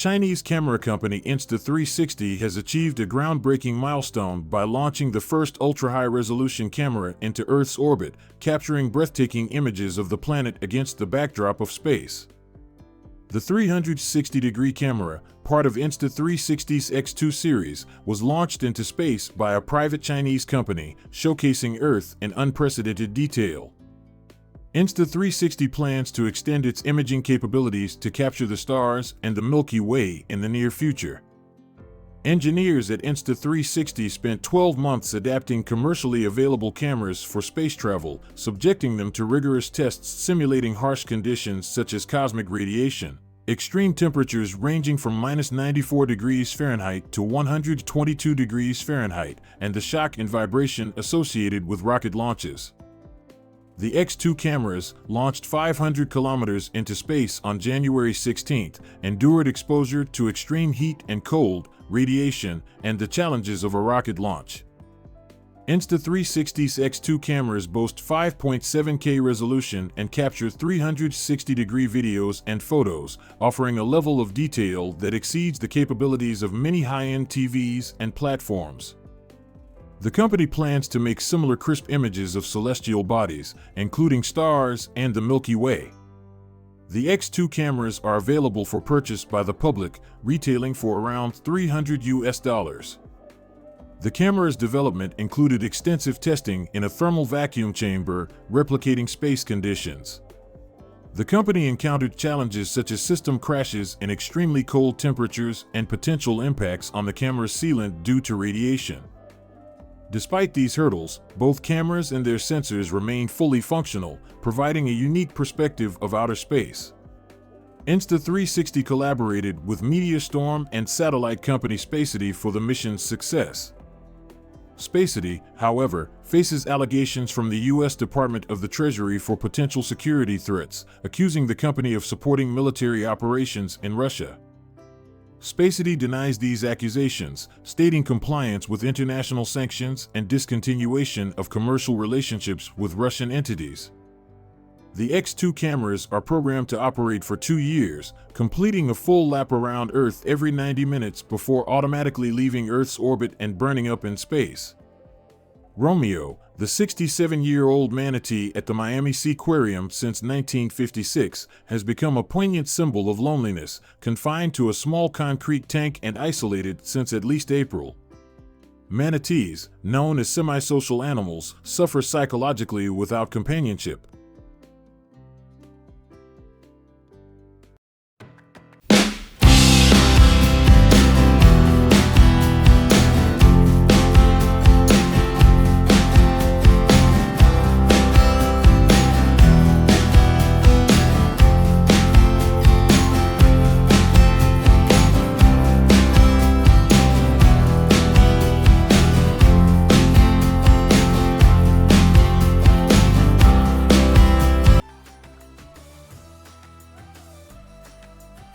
Chinese camera company Insta360 has achieved a groundbreaking milestone by launching the first ultra-high-resolution camera into Earth's orbit, capturing breathtaking images of the planet against the backdrop of space. The 360-degree camera, part of Insta360's X2 series, was launched into space by a private Chinese company, showcasing Earth in unprecedented detail. Insta360 plans to extend its imaging capabilities to capture the stars and the Milky Way in the near future. Engineers at Insta360 spent 12 months adapting commercially available cameras for space travel, subjecting them to rigorous tests simulating harsh conditions such as cosmic radiation, extreme temperatures ranging from -94 degrees Fahrenheit to 122 degrees Fahrenheit, and the shock and vibration associated with rocket launches. The X2 cameras, launched 500 kilometers into space on January 16, endured exposure to extreme heat and cold, radiation, and the challenges of a rocket launch. Insta360's X2 cameras boast 5.7K resolution and capture 360-degree videos and photos, offering a level of detail that exceeds the capabilities of many high-end TVs and platforms. The company plans to make similar crisp images of celestial bodies, including stars and the Milky Way. The X2 cameras are available for purchase by the public, retailing for around $300. The camera's development included extensive testing in a thermal vacuum chamber, replicating space conditions. The company encountered challenges such as system crashes in extremely cold temperatures and potential impacts on the camera's sealant due to radiation. Despite these hurdles, both cameras and their sensors remain fully functional, providing a unique perspective of outer space. Insta360 collaborated with Meteostorm and satellite company Spacity for the mission's success. Spacity, however, faces allegations from the U.S. Department of the Treasury for potential security threats, accusing the company of supporting military operations in Russia. Spacity denies these accusations, stating compliance with international sanctions and discontinuation of commercial relationships with Russian entities. The X2 cameras are programmed to operate for 2 years, completing a full lap around Earth every 90 minutes before automatically leaving Earth's orbit and burning up in space. Romeo, the 67-year-old manatee at the Miami Seaquarium since 1956, has become a poignant symbol of loneliness, confined to a small concrete tank and isolated since at least April. Manatees, known as semi-social animals, suffer psychologically without companionship.